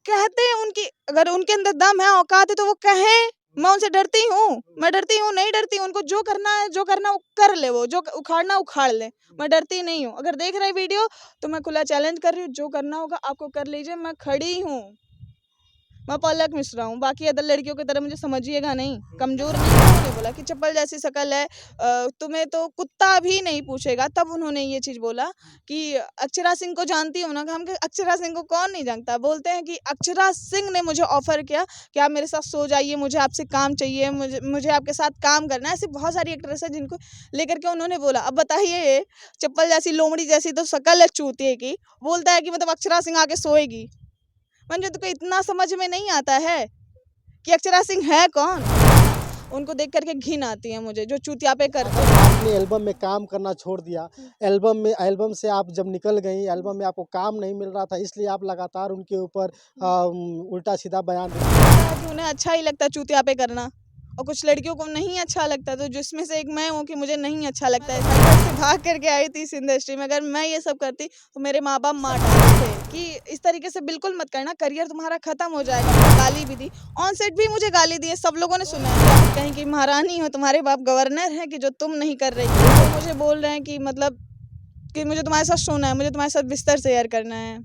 कहते हैं उनकी, अगर उनके अंदर दम है, औकात है तो वो कहें। मैं उनसे डरती हूँ? मैं डरती हूँ? नहीं डरती हूँ। उनको जो करना है वो कर ले, वो जो उखाड़ना उखाड़ ले, मैं डरती नहीं हूँ। अगर देख रहे वीडियो तो मैं खुला चैलेंज कर रही हूँ, जो करना होगा आपको कर लीजिए, मैं खड़ी हूँ। मैं पलक मिश्रा हूँ, बाकी अदर लड़कियों की तरह मुझे समझिएगा नहीं, कमज़ोर नहीं हूँ। उन्होंने बोला कि चप्पल जैसी शक्ल है, तुम्हें तो कुत्ता भी नहीं पूछेगा। तब उन्होंने ये चीज़ बोला कि अक्षरा सिंह को जानती हो ना? हम कहा अक्षरा सिंह को कौन नहीं जानता। बोलते हैं कि अक्षरा सिंह ने मुझे ऑफ़र किया कि आप मेरे साथ सो जाइए, मुझे आपसे काम चाहिए, मुझे आपके साथ काम करना है। ऐसी बहुत सारी एक्ट्रेस है जिनको लेकर के उन्होंने बोला। अब बताइए, ये चप्पल जैसी, लोमड़ी जैसी तो शक्ल है चूतिए की, बोलता है कि मतलब अक्षरा सिंह आके सोएगी। मुझे तो कोई इतना समझ में नहीं आता है कि अक्षरा सिंह है कौन। उनको देख करके घिन आती है मुझे, जो चूतियापे करते हैं। आपने एल्बम में काम करना छोड़ दिया, एल्बम से आप जब निकल गई, एल्बम में आपको काम नहीं मिल रहा था, इसलिए आप लगातार उनके ऊपर उल्टा सीधा बयान कि उन्हें अच्छा ही लगता है चूतियापे करना, और कुछ लड़कियों को नहीं अच्छा लगता, तो जिसमें से एक मैं हूँ कि मुझे नहीं अच्छा लगता है। घर से भाग करके आई थी इस इंडस्ट्री में। अगर मैं ये सब करती तो मेरे माँ बाप मार डालते थे कि इस तरीके से बिल्कुल मत करना, करियर तुम्हारा खत्म हो जाएगा। गाली भी दी, ऑन सेट भी मुझे गाली दी है, सब लोगों ने सुना है। कहीं की महारानी हो, तुम्हारे बाप गवर्नर है कि जो तुम नहीं कर रही हो। तो मुझे बोल रहे हैं कि मतलब कि मुझे तुम्हारे साथ सोना है, मुझे तुम्हारे साथ बिस्तर शेयर करना है।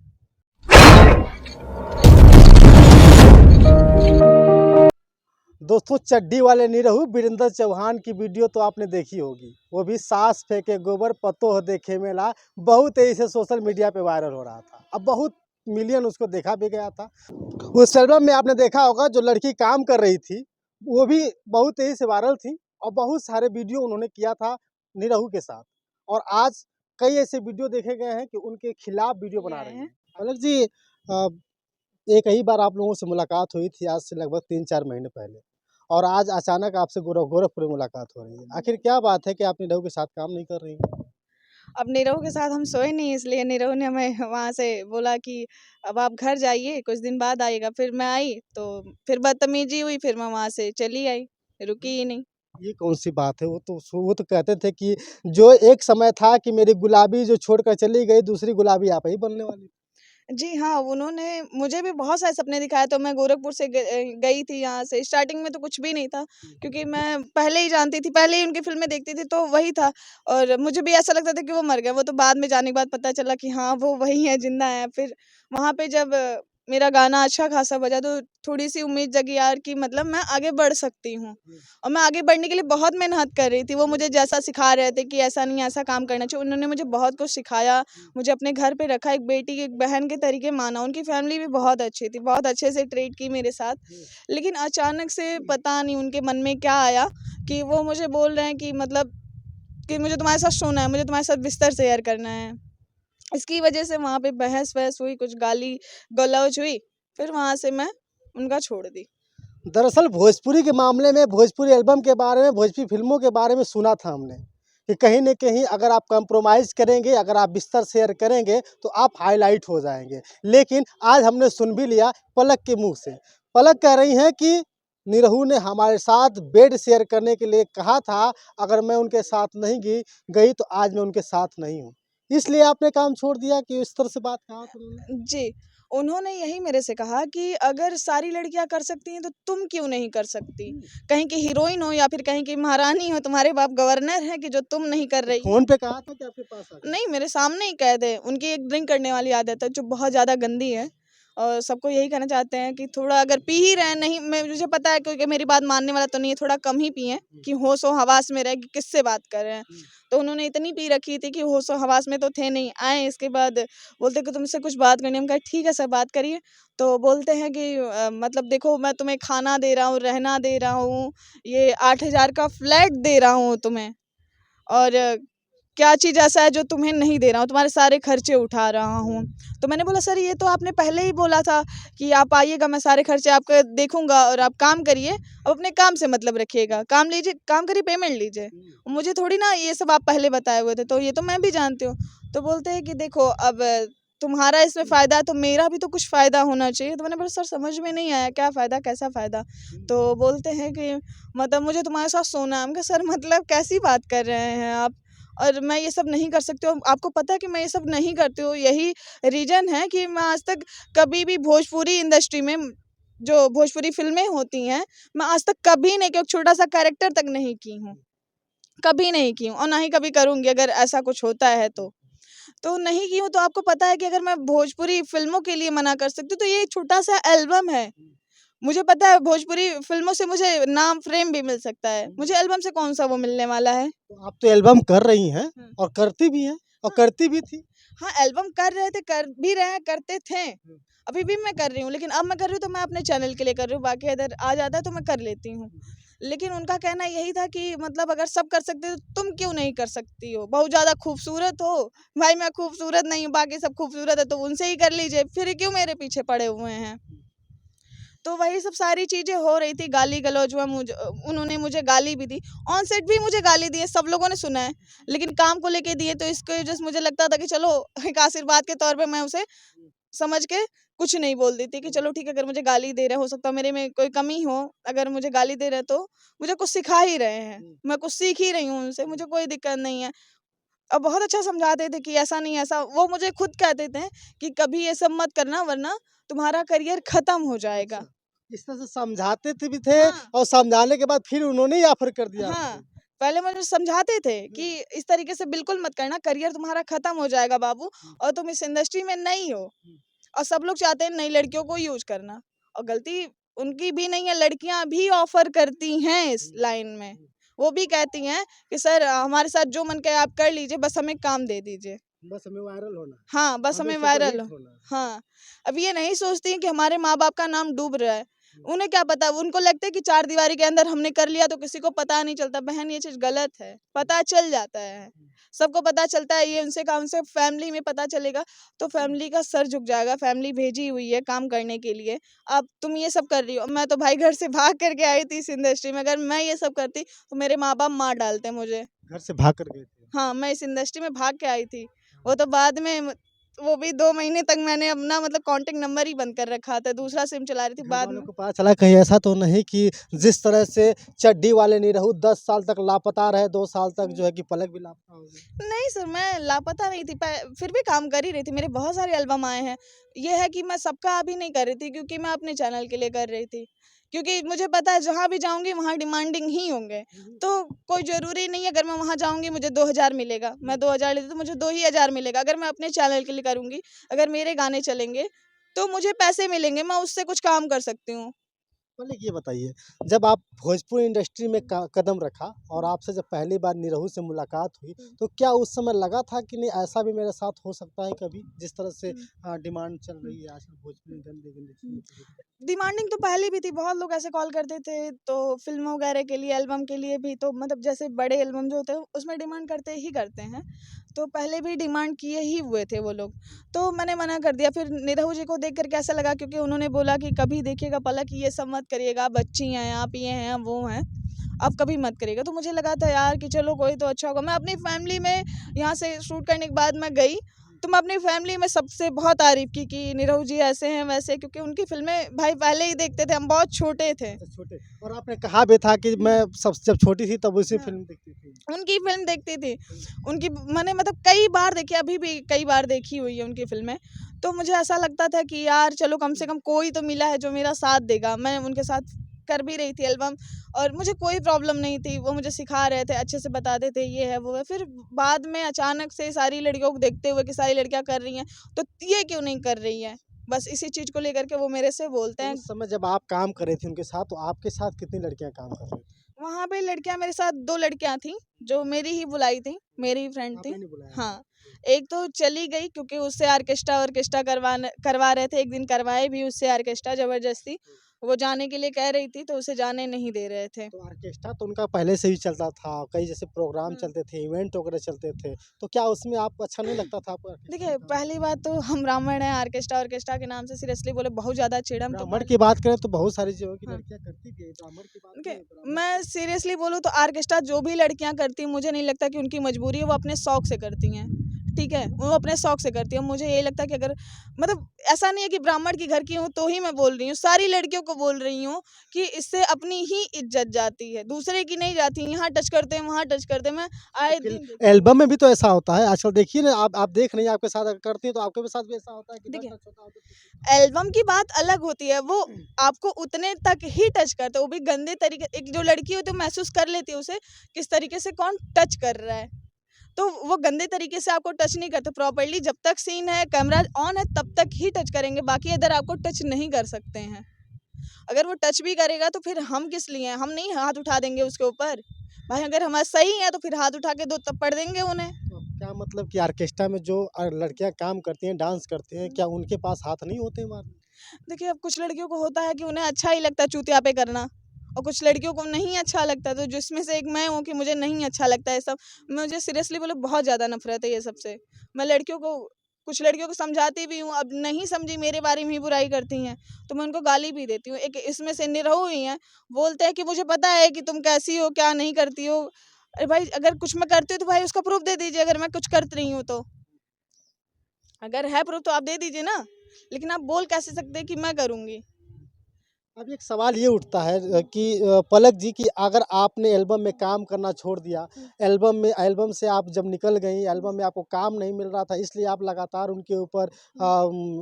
दोस्तों, चड्डी वाले निरहू वीरेंद्र चौहान की वीडियो तो आपने देखी होगी, वो भी सास फेंके गोबर पतोह देखे मेला, बहुत तेजी से सोशल मीडिया पे वायरल हो रहा था। अब बहुत मिलियन उसको देखा भी गया था। उस एल्बम में आपने देखा होगा जो लड़की काम कर रही थी वो भी बहुत तेजी से वायरल थी, और बहुत सारे वीडियो उन्होंने किया था निरहू के साथ। और आज कई ऐसे वीडियो देखे गए हैं कि उनके खिलाफ वीडियो बना रहे हैं। पलक जी, एक ही बार आप लोगों से मुलाकात हुई थी, आज से लगभग 3-4 महीने पहले, और आज अचानक आपसे गोरखपुर में मुलाकात हो रही है। आखिर क्या बात है कि आप निरहू के साथ काम नहीं कर रही हैं? अब निरहू के साथ हम सोए नहीं, इसलिए निरहू ने हमें वहाँ से बोला कि अब आप घर जाइए, कुछ दिन बाद आइएगा। फिर मैं आई तो फिर बदतमीजी हुई, फिर मैं वहाँ से चली आई, रुकी ही नहीं। ये कौन सी बात है? वो तो कहते थे कि जो एक समय था कि मेरी गुलाबी जो छोड़कर चली गई, दूसरी गुलाबी आप ही बनने वाली। जी हाँ, उन्होंने मुझे भी बहुत सारे सपने दिखाए, तो मैं गोरखपुर से गई थी यहाँ से। स्टार्टिंग में तो कुछ भी नहीं था, क्योंकि मैं पहले ही जानती थी, पहले ही उनकी फ़िल्में देखती थी, तो वही था। और मुझे भी ऐसा लगता था कि वो मर गए। वो तो बाद में जाने के बाद पता चला कि हाँ, वो वही हैं, ज़िंदा हैं। फिर वहाँ पे जब मेरा गाना अच्छा खासा बजा, तो थोड़ी-सी उम्मीद जगी यार कि मतलब मैं आगे बढ़ सकती हूँ। और मैं आगे बढ़ने के लिए बहुत मेहनत कर रही थी। वो मुझे जैसा सिखा रहे थे कि ऐसा नहीं, ऐसा काम करना चाहिए। उन्होंने मुझे बहुत कुछ सिखाया, मुझे अपने घर पे रखा, एक बेटी, एक बहन के तरीके माना। उनकी फैमिली भी बहुत अच्छी थी, बहुत अच्छे से ट्रीट की मेरे साथ। लेकिन अचानक से पता नहीं उनके मन में क्या आया कि वो मुझे बोल रहे हैं कि मतलब कि मुझे तुम्हारे साथ सोना है, मुझे तुम्हारे साथ बिस्तर शेयर करना है। इसकी वजह से वहाँ पे बहस-वहस हुई, कुछ गाली-गलौज हुई, फिर वहाँ से मैं उनका छोड़ दी। दरअसल भोजपुरी के मामले में, भोजपुरी एल्बम के बारे में, भोजपुरी फिल्मों के बारे में सुना था हमने कि कहीं न कहीं अगर आप कंप्रोमाइज़ करेंगे, अगर आप बिस्तर शेयर करेंगे तो आप हाइलाइट हो जाएँगे। लेकिन आज हमने सुन भी लिया पलक के मुँह से। पलक कह रही हैं कि निरहू ने हमारे साथ बेड शेयर करने के लिए कहा था, अगर मैं उनके साथ नहीं गई तो आज मैं उनके साथ नहीं हूँ। इसलिए आपने काम छोड़ दिया कि इस तरह से बात कहा था उन्होंने? जी, उन्होंने यही मेरे से कहा कि अगर सारी लड़कियाँ कर सकती हैं तो तुम क्यों नहीं कर सकती? कहीं की हीरोइन हो या फिर कहीं की महारानी हो, तुम्हारे बाप गवर्नर हैं कि जो तुम नहीं कर रही हो। फ़ोन पे कहा था कि आपके पास आ गए? नहीं, मेरे सामने ही कह दे। उनकी एक ड्रिंक करने वाली आदत है जो बहुत ज़्यादा गंदी है, और सबको यही कहना चाहते हैं कि थोड़ा अगर पी ही रहे हैं, नहीं, मैं मुझे पता है क्योंकि मेरी बात मानने वाला तो नहीं है, थोड़ा कम ही पिएँ कि होश-ओ-हवास में रहे कि किससे बात कर रहे हैं। तो उन्होंने इतनी पी रखी थी कि होश-ओ-हवास में तो थे नहीं। आए इसके बाद बोलते कि तुमसे कुछ बात करनी है। हम कहा ठीक है सर, बात करिए। तो बोलते हैं कि मतलब देखो, मैं तुम्हें खाना दे रहा हूँ, रहना दे रहा हूँ, ये 8,000 का फ्लैट दे रहा हूँ तुम्हें, और क्या चीज़ ऐसा है जो तुम्हें नहीं दे रहा हूँ, तुम्हारे सारे खर्चे उठा रहा हूँ। तो मैंने बोला सर, ये तो आपने पहले ही बोला था कि आप आइएगा, मैं सारे खर्चे आपके देखूँगा और आप काम करिए, अब अपने काम से मतलब रखिएगा, काम लीजिए, काम करिए, पेमेंट लीजिए। मुझे थोड़ी ना ये सब आप पहले बताए हुए थे, तो ये तो मैं भी जानती हूँ। तो बोलते हैं कि देखो, अब तुम्हारा इसमें फ़ायदा है तो मेरा भी तो कुछ फ़ायदा होना चाहिए। तो मैंने बोला सर, समझ में नहीं आया, क्या फ़ायदा, कैसा फ़ायदा? तो बोलते हैं कि मतलब मुझे तुम्हारे साथ सोना है। हम कहा सर, मतलब कैसी बात कर रहे हैं आप? और मैं ये सब नहीं कर सकती हूँ। आपको पता है कि मैं ये सब नहीं करती हूँ, यही रीज़न है कि मैं आज तक कभी भी भोजपुरी इंडस्ट्री में जो भोजपुरी फ़िल्में होती हैं, मैं आज तक कभी नहीं कि एक छोटा-सा कैरेक्टर तक नहीं की हूँ, कभी नहीं की हूँ और ना ही कभी करूँगी अगर ऐसा कुछ होता है तो। तो नहीं की हूँ, तो आपको पता है कि अगर मैं भोजपुरी फ़िल्मों के लिए मना कर सकती हूँ, तो ये छोटा-सा एल्बम है। मुझे पता है भोजपुरी फ़िल्मों से मुझे नाम फ़ेम भी मिल सकता है, मुझे एल्बम से कौन-सा वो मिलने वाला है। तो आप तो एल्बम कर रही हैं हुँ। और करती भी हैं और हाँ। करती भी थी। हाँ, एल्बम कर रहे थे, कर भी रहे हैं, करते थे। अभी भी मैं कर रही हूँ, लेकिन अब मैं कर रही हूँ तो मैं अपने चैनल के लिए कर रही हूँ, बाकी अदर आ जाता है तो मैं कर लेती हूँ। लेकिन उनका कहना यही था कि मतलब अगर सब कर सकते हो तो तुम क्यों नहीं कर सकती हो? बहुत ज़्यादा खूबसूरत हो। भाई मैं खूबसूरत नहीं हूँ, बाकी सब खूबसूरत है तो उनसे ही कर लीजिए, फिर क्यों मेरे पीछे पड़े हुए हैं? तो वही सब सारी चीज़ें हो रही थी, गाली-गलौज हुआ, उन्होंने मुझे गाली भी दी। ऑन सेट भी मुझे गाली दी है, सब लोगों ने सुना है। लेकिन काम को लेके दिए तो इसकी वजह से मुझे लगता था कि चलो एक आशीर्वाद के तौर पे मैं उसे समझ के कुछ नहीं बोल देती कि चलो ठीक है, अगर मुझे गाली दे रहे हैं, हो सकता है मेरे में कोई कमी हो, अगर मुझे गाली दे रहे हैं तो मुझे कुछ सिखा ही रहे हैं। मैं कुछ सीख ही रही हूँ उनसे, मुझे कोई दिक्कत नहीं है। और बहुत अच्छा समझाते थे कि ऐसा नहीं ऐसा, वो मुझे खुद कहते थे कि कभी ये सब मत करना वरना तुम्हारा करियर खत्म हो जाएगा। अच्छा, इस तरह से समझाते थे भी थे हाँ, और समझाने के बाद फिर उन्होंने ही ऑफ़र कर दिया हाँ। आपको। पहले मुझे समझाते थे कि इस तरीके से बिल्कुल मत करना, करियर तुम्हारा खत्म हो जाएगा बाबू और तुम इस इंडस्ट्री में नहीं हो। और सब लोग चाहते हैं नई लड़कियों को यूज़ करना और गलती उनकी भी नहीं है, लड़कियाँ भी ऑफ़र करती हैं इस लाइन में। वो भी कहती हैं कि सर हमारे साथ जो मन करे आप कर लीजिए, बस हमें काम दे दीजिए। बस हमें वायरल होना है, हाँ, बस हमें हमें वायरल सुपरहिट हो। होना है। हाँ, अब ये नहीं सोचती हैं कि हमारे माँ-बाप का नाम डूब रहा है। उन्हें क्या पता, उनको लगता है कि चार दीवारी के अंदर हमने कर लिया तो किसी को पता नहीं चलता। बहन ये चीज़ गलत है, पता चल जाता है। सबको पता चलता है, ये उनसे कहा उनसे फैमिली में पता चलेगा तो फैमिली का सर झुक जाएगा, फैमिली भेजी हुई है काम करने के लिए। अब तुम ये सब कर रही हो, मैं तो भाई घर से भाग कर के आई थी इस इंडस्ट्री में, अगर मैं ये सब करती तो मेरे माँ-बाप मार डालते मुझे। घर से भाग कर गए थे। हाँ, मैं इस इंडस्ट्री में भाग के आई थी। वो तो बाद में वो भी 2 महीने तक मैंने अपना मतलब कॉन्टैक्ट नंबर ही बंद कर रखा था, दूसरा सिम चला रही थी घर बाद वालों में। को पता चला कहीं ऐसा तो नहीं कि जिस तरह से चड्डी वाले निरहु 10 साल तक लापता रहे, 2 साल तक जो है कि पलक भी लापता हो गई? नहीं सर, मैं लापता नहीं थी, फिर भी काम कर ही रही थी, मेरे बहुत सारे एल्बम आए हैं। ये है कि मैं सबका अभी नहीं कर रही थी क्योंकि मैं अपने चैनल के लिए कर रही थी। क्योंकि मुझे पता है जहाँ भी जाऊँगी वहाँ डिमांडिंग ही होंगे। तो कोई ज़रूरी नहीं है अगर मैं वहाँ जाऊँगी मुझे 2000 मिलेगा, मैं 2000 लेती तो मुझे 2 ही हज़ार मिलेगा। अगर मैं अपने चैनल के लिए करूँगी, अगर मेरे गाने चलेंगे, तो मुझे पैसे मिलेंगे, मैं उससे कुछ काम कर सकती हूँ। पहले ये बताइए, जब आप भोजपुरी इंडस्ट्री में का कदम रखा और आपसे जब पहली बार निरहु से मुलाकात हुई, तो क्या उस समय लगा था कि नहीं ऐसा भी मेरे साथ हो सकता है कभी? जिस तरह से डिमांड चल रही है आजकल भोजपुरी इंडस्ट्री में? डिमांडिंग तो पहले भी थी, बहुत लोग ऐसे कॉल करते थे, तो फ़िल्म वगैरह के लिए, एल्बम के लिए भी तो मतलब जैसे बड़े एल्बम जो होते हैं, उसमें डिमांड करते ही करते हैं। तो पहले भी डिमांड किए ही हुए थे वो लोग, तो मैंने मना कर दिया। फिर निरहु जी को देख कर के ऐसा लगा क्योंकि उन्होंने बोला कि कभी देखिएगा पलक ये सब मत करिएगा, आप बच्ची हैं, आप ये हैं, वो हैं, आप कभी मत करिएगा। तो मुझे लगा था यार कि चलो कोई तो अच्छा होगा। मैं अपनी फैमिली में यहाँ से शूट करने के बाद मैं गई, तो मैं अपनी फैमिली में सबसे बहुत तारीफ़ की कि निरहु जी ऐसे हैं, वैसे क्योंकि उनकी फ़िल्में भाई पहले ही देखते थे, हम बहुत छोटे थे। अच्छा छोटे और आपने कहा भी था कि मैं सब जब छोटी थी तब उसी हाँ, फ़िल्म देखती थी। उनकी फ़िल्म देखती थी। उनकी मैंने मतलब कई बार देखी, अभी भी कई बार देखी हुई है उनकी फ़िल्में। तो मुझे ऐसा लगता था कि यार चलो कम से कम कोई तो मिला है जो मेरा साथ देगा। मैं उनके साथ कर भी रही थी एल्बम और मुझे कोई प्रॉब्लम नहीं थी। वो मुझे सिखा रहे थे, अच्छे से बताते थे ये है, वो है। फिर बाद में अचानक से सारी लड़कियों को देखते हुए कि सारी लड़कियाँ कर रही हैं, तो ये क्यों नहीं कर रही हैं? बस इसी चीज़ को लेकर के वो मेरे से बोलते तो हैं। उस समय जब आप काम कर रही थी उनके साथ, तो आपके साथ कितनी लड़कियाँ काम कर रही थी? वहाँ पे लड़कियाँ मेरे साथ 2 लड़कियाँ थीं, जो मेरी ही बुलाई थीं, मेरी ही फ्रेंड थीं। आपने नहीं बुलाया? हाँ, एक तो चली गई क्योंकि उससे ऑर्केस्ट्रा करवा रहे थे, एक दिन करवाए भी उससे ऑर्केस्ट्रा ज़बरदस्ती। वो जाने के लिए कह रही थी तो उसे जाने नहीं दे रहे थे। तो ऑर्केस्ट्रा तो उनका पहले से ही चलता था, कई जैसे प्रोग्राम हुँ। चलते थे, इवेंट वगैरह चलते थे, तो क्या उसमें आपको अच्छा नहीं लगता था आपको ऑर्केस्ट्रा में देखिए, काम? पहली बात तो हम ब्राह्मण हैं, ऑर्केस्ट्रा के नाम से सीरियसली बोले बहुत ज़्यादा चिढ़ हम तो ब्राह्मण पहले। की बात करें तो बहुत सारी जगहों की हाँ। लड़कियाँ करती भी है, ब्राह्मण की बात नहीं देखिए, है, ब्राह्मण मैं सीरियसली बोलूँ तो ऑर्केस्ट्रा जो भी लड़कियाँ करती हैं, मुझे नहीं लगता कि उनकी मजबूरी है, वो अपने शौक से करती हैं। ठीक है, वो अपने शौक से करती है। मुझे यही लगता है कि अगर मतलब ऐसा नहीं है कि ब्राह्मण की घर की हूँ तो ही मैं बोल रही हूँ, सारी लड़कियों को बोल रही हूँ कि इससे अपनी ही इज्जत जाती है, दूसरे की नहीं जाती। यहाँ टच करते हैं, वहाँ टच करते हैं, मैं आए दिन देखती हूँ। एल्बम में भी तो ऐसा होता है आजकल, देखिए ना, आप देख रही हैं, आपके साथ अगर करती है तो आपके साथ भी ऐसा होता है कि देखिए, टच होता है तो एल्बम की बात अलग होती है, वो आपको उतने तक ही टच करता है, वो भी गंदे तरीके। एक जो लड़की होती है वो महसूस कर लेती है उसे किस तरीके से कौन टच कर रहा है, तो वो गंदे तरीके से आपको टच नहीं करते। प्रॉपर्ली जब तक सीन है, कैमरा ऑन है, तब तक ही टच करेंगे, बाकी इधर आपको टच नहीं कर सकते हैं। अगर वो टच भी करेगा तो फिर हम किस लिए हैं, हम नहीं हाथ उठा देंगे उसके ऊपर। भाई अगर हमारा सही है तो फिर हाथ उठा के 2 थप्पड़ देंगे उन्हें। तो क्या मतलब कि ऑर्केस्ट्रा में जो लड़कियां काम करती हैं, डांस करती हैं, क्या उनके पास हाथ नहीं होते मारने? देखिए, अब कुछ लड़कियों को होता है कि उन्हें अच्छा ही लगता है चूतिया पे करना, और कुछ लड़कियों को नहीं अच्छा लगता, तो जिसमें से एक मैं हूँ कि मुझे नहीं अच्छा लगता है सब। मुझे सीरियसली बोलो बहुत ज़्यादा नफरत है ये सब से। मैं लड़कियों को कुछ लड़कियों को समझाती भी हूँ, अब नहीं समझी मेरे बारे में ही बुराई करती हैं तो मैं उनको गाली भी देती हूँ। एक इसमें से निरहु ही हैं, बोलते हैं कि मुझे पता है कि तुम कैसी हो, क्या नहीं करती हो। अरे भाई, अगर कुछ मैं करती हूँ तो भाई उसका प्रूफ दे दीजिए, अगर मैं कुछ करती रही हूँ तो। अगर है प्रूफ तो आप दे दीजिए ना, लेकिन आप बोल कैसे सकते हैं कि मैं करूँगी। अब एक सवाल ये उठता है कि पलक जी, कि अगर आपने एल्बम में काम करना छोड़ दिया, एल्बम से आप जब निकल गई, एल्बम में आपको काम नहीं मिल रहा था, इसलिए आप लगातार उनके ऊपर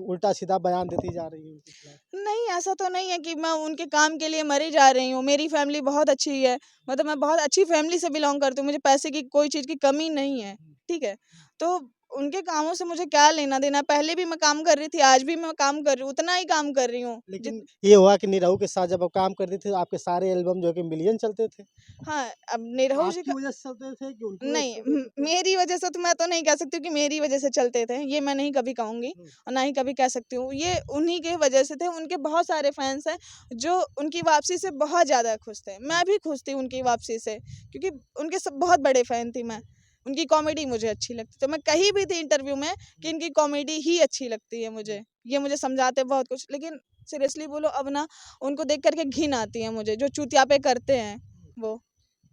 उल्टा सीधा बयान देती जा रही हैं उनके खिलाफ। नहीं, ऐसा तो नहीं है कि मैं उनके काम के लिए मरी जा रही हूँ। मेरी फैमिली बहुत अच्छी है, मतलब मैं बहुत अच्छी फैमिली से बिलॉन्ग करती हूँ, मुझे पैसे की कोई चीज़ की कमी नहीं है, ठीक है? तो उनके कामों से मुझे क्या लेना-देना? पहले भी मैं काम कर रही थी, आज भी मैं काम कर रही हूँ, उतना ही काम कर रही हूँ। लेकिन ये हुआ कि निरहु के साथ जब आप काम करती थी, तो आपके सारे एल्बम जो है कि मिलियन चलते थे। हाँ, अब निरहु जी आपकी का वजह से चलते थे कि उनकी वजह से नहीं, चलते थे? मेरी वजह से तो मैं तो नहीं कह सकती हूँ कि मेरी वजह से चलते थे, ये मैं नहीं कभी कहूँगी हुँ। और ना ही कभी कह सकती हूँ। ये उन्हीं के वजह से थे, उनके बहुत सारे फैन्स हैं जो उनकी वापसी से बहुत ज़्यादा खुश थे। मैं भी खुश थी उनकी वापसी से, क्योंकि उनके सब बहुत बड़े फ़ैन थी मैं। उनकी कॉमेडी मुझे अच्छी लगती, तो मैं कही भी थी इंटरव्यू में कि इनकी कॉमेडी ही अच्छी लगती है मुझे। ये मुझे समझाते हैं बहुत कुछ, लेकिन सीरियसली बोलो अब ना उनको देख कर के घिन आती है मुझे, जो चूतियापे करते हैं वो।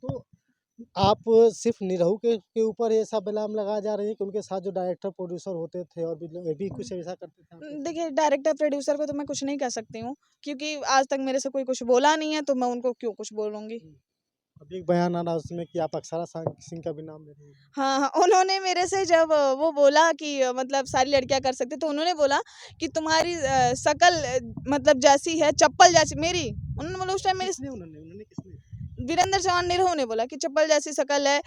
तो आप सिर्फ निरहु के ऊपर ये सब इल्ज़ाम लगाए जा रही है कि उनके साथ जो डायरेक्टर प्रोड्यूसर होते थे और भी लोग, ये भी कुछ ऐसा करते थे आपके साथ? देखिए, डायरेक्टर प्रोड्यूसर को तो मैं कुछ नहीं कह सकती हूँ, क्योंकि आज तक मेरे से कोई कुछ बोला नहीं है, तो मैं उनको क्यों कुछ बोलूँगी। अभी एक बयान आ रहा है उसमें कि आप अक्षरा सिंह का भी नाम ले रही हैं। हाँ, हाँ, उन्होंने मेरे से जब वो बोला कि मतलब सारी लड़कियाँ कर सकती हैं, तो उन्होंने बोला कि तुम्हारी शकल मतलब जैसी है, चप्पल जैसी मेरी। उन्होंने बोला उस टाइम मेरी उन्होंने किसने? वीरेंद्र चौहान निरहु ने बोला कि चप्पल जैसी शकल है,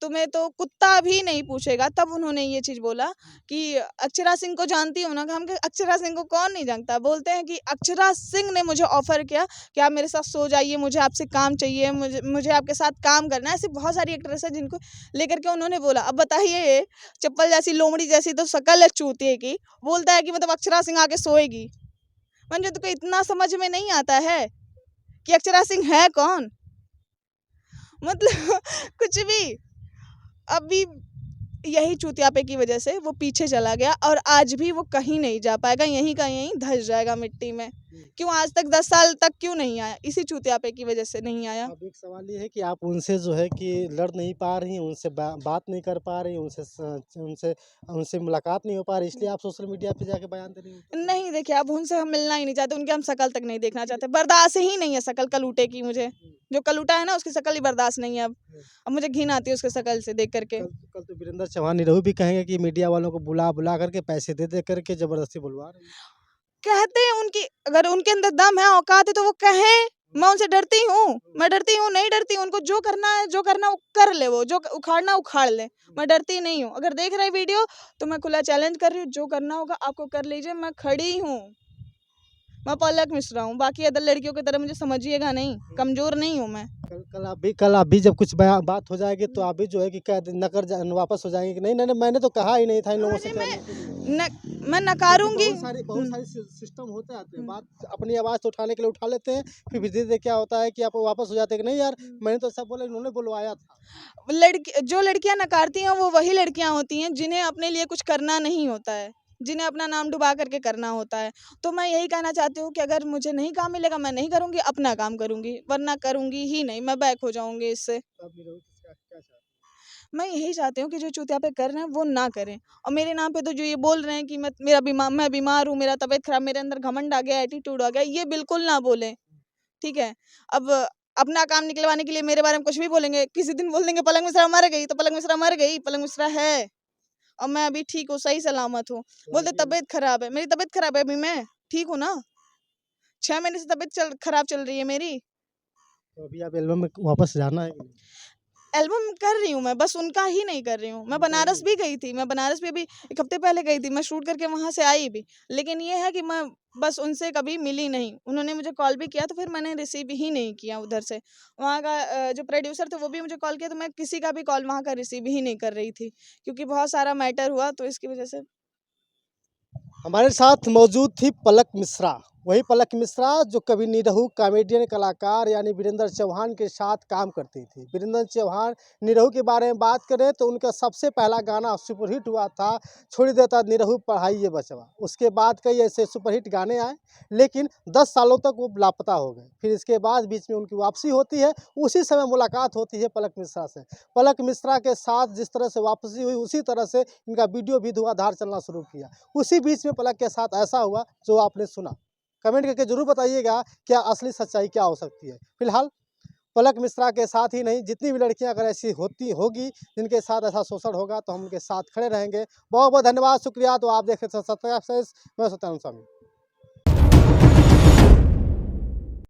तुम्हें तो कुत्ता भी नहीं पूछेगा। तब उन्होंने ये चीज़ बोला कि अक्षरा सिंह को जानती हो ना? हम कहा अक्षरा सिंह को कौन नहीं जानता। बोलते हैं कि अक्षरा सिंह ने मुझे ऑफ़र किया कि आप मेरे साथ सो जाइए, मुझे आपसे काम चाहिए, मुझे आपके साथ काम करना है। ऐसी बहुत सारी एक्ट्रेस है जिनको लेकर के उन्होंने बोला। अब बताइए, चप्पल जैसी लोमड़ी जैसी तो शकल है चूतिए की, बोलता है कि मतलब अक्षरा सिंह आके सोएगी। मुझे तो कोई इतना समझ में नहीं आता है कि अक्षरा सिंह है कौन? मतलब कुछ भी। अभी यही चूतियापे की वजह से वो पीछे चला गया और आज भी वो कहीं नहीं जा पाएगा, यहीं का यहीं धँस जाएगा मिट्टी में। क्यों आज तक 10 साल तक क्यों नहीं आया? इसी चूतियापे की वजह से नहीं आया। अब एक सवाल ये है कि आप उनसे जो है कि लड़ नहीं पा रही हैं, उनसे बात नहीं कर पा रही हैं, उनसे उनसे मुलाकात नहीं हो पा रही, इसलिए आप सोशल मीडिया पे जाके बयान दे रही हैं? नहीं, देखिए, अब उनसे हम मिलना ही नहीं चाहते, उनकी हम शक्ल तक नहीं देखना चाहते। बर्दाश्त ही नहीं है शक्ल कलूटे की मुझे। जो कलूटा है ना उसकी शक्ल ही बर्दाश्त नहीं है अब। अब मुझे घिन आती है उसकी शक्ल से देख कर के। कल तो वीरेंद्र चौहान निरहु भी कहेंगे कि मीडिया वालों को बुला करके पैसे दे करके ज़बरदस्ती बुलवा रही हैं। कहते हैं उनकी अगर उनके अंदर दम है, औकात है तो वो कहें। मैं उनसे डरती हूँ? मैं डरती हूँ? नहीं डरती हूँ। उनको जो करना है वो कर ले वो, जो उखाड़ना उखाड़ ले। मैं डरती नहीं हूँ। अगर देख रहे हैं वीडियो तो मैं खुला चैलेंज कर रही हूँ, जो करना होगा आपको कर लीजिए, मैं खड़ी हूँ। मैं पलक मिश्रा हूँ, बाकी अदर लड़कियों की तरह मुझे समझिएगा नहीं, कमज़ोर नहीं हूँ मैं। कल आप भी जब कुछ बात हो जाएगी तो आप भी जो है कि कह वापस हो जाएंगे कि नहीं नहीं नहीं, मैंने तो कहा ही नहीं था इन लोगों से अरे करने के लिए। मैं नकारूँगी। बहुत सारे सिस्टम होते आते हैं, बात अपनी आवाज़ तो उठाने के लिए उठा लेते हैं, फिर धीरे धीरे क्या होता है कि आप वापस हो जाते हैं कि नहीं यार, मैंने तो सब बोला, इन्होंने बुलवाया था। जो लड़कियां नकारती हैं वो वही लड़कियां होती हैं जिन्हें अपने लिए कुछ करना नहीं होता है, जिन्हें अपना नाम डुबा करके करना होता है। तो मैं यही कहना चाहती हूँ कि अगर मुझे नहीं काम मिलेगा मैं नहीं करूँगी, अपना काम करूँगी, वरना करूँगी ही नहीं, मैं बैक हो जाऊँगी इससे। तो आप निरहु से क्या क्या चाहते हैं? मैं यही चाहती हूँ कि जो चूतिया पे कर रहे हैं वो ना करें, और मेरे नाम पे तो जो ये बोल रहे हैं कि मैं बीमार हूँ, मेरा तबीयत खराब, मेरे अंदर घमंड आ गया, एटीट्यूड आ गया, ये बिल्कुल ना बोलें, ठीक है। अब अपना काम निकलवाने के लिए मेरे बारे में कुछ भी बोलेंगे, किसी दिन बोल देंगे पलक मिश्रा मर गई, तो पलक मिश्रा मर गई, पलक मिश्रा है और मैं अभी ठीक हूँ, सही सलामत हूँ। बोलते तबीयत खराब है, मेरी तबीयत खराब है, अभी मैं ठीक हूँ ना, 6 महीने से तबीयत खराब चल रही है मेरी। तो अभी आप एल्बम में वापस जाना है कि नहीं? एल्बम कर रही हूँ मैं, बस उनका ही नहीं कर रही हूँ। मैं बनारस भी गई थी, मैं बनारस भी अभी 1 हफ्ते पहले गई थी, मैं शूट करके वहाँ से आई भी। लेकिन ये है कि मैं बस उनसे कभी मिली नहीं। उन्होंने मुझे कॉल भी किया तो फिर मैंने रिसीव ही नहीं किया उधर से। वहाँ का जो प्रोड्यूसर थे वो भी मुझे कॉल किया, तो मैं किसी का भी कॉल वहाँ का रिसीव ही नहीं कर रही थी, क्योंकि बहुत सारा मैटर हुआ तो इसकी वजह से। हमारे साथ मौजूद थी पलक मिश्रा, वही पलक मिश्रा जो कभी निरहु कॉमेडियन कलाकार यानी वीरेंद्र चौहान के साथ काम करती थी। वीरेंद्र चौहान निरहु के बारे में बात करें तो उनका सबसे पहला गाना सुपरहिट हुआ था, छोड़ देता निरहु पढ़ाई बचवा। उसके बाद कई ऐसे सुपरहिट गाने आए, लेकिन 10 सालों तक वो लापता हो गए। फिर इसके बाद बीच में उनकी वापसी होती है, उसी समय मुलाकात होती है पलक मिश्रा से। पलक मिश्रा के साथ जिस तरह से वापसी हुई, उसी तरह से इनका वीडियो भी धुआंधार चलना शुरू किया। उसी बीच में पलक के साथ ऐसा हुआ जो आपने सुना। कमेंट करके जरूर बताइएगा क्या असली सच्चाई क्या हो सकती है। फिलहाल पलक मिश्रा के साथ ही नहीं, जितनी भी लड़कियां अगर ऐसी होगी जिनके साथ ऐसा शोषण होगा तो हम उनके साथ खड़े रहेंगे। बहुत बहुत धन्यवाद, शुक्रिया। तो आप देख रहे थे सत्याग्रह, मैं सत्यानंद स्वामी।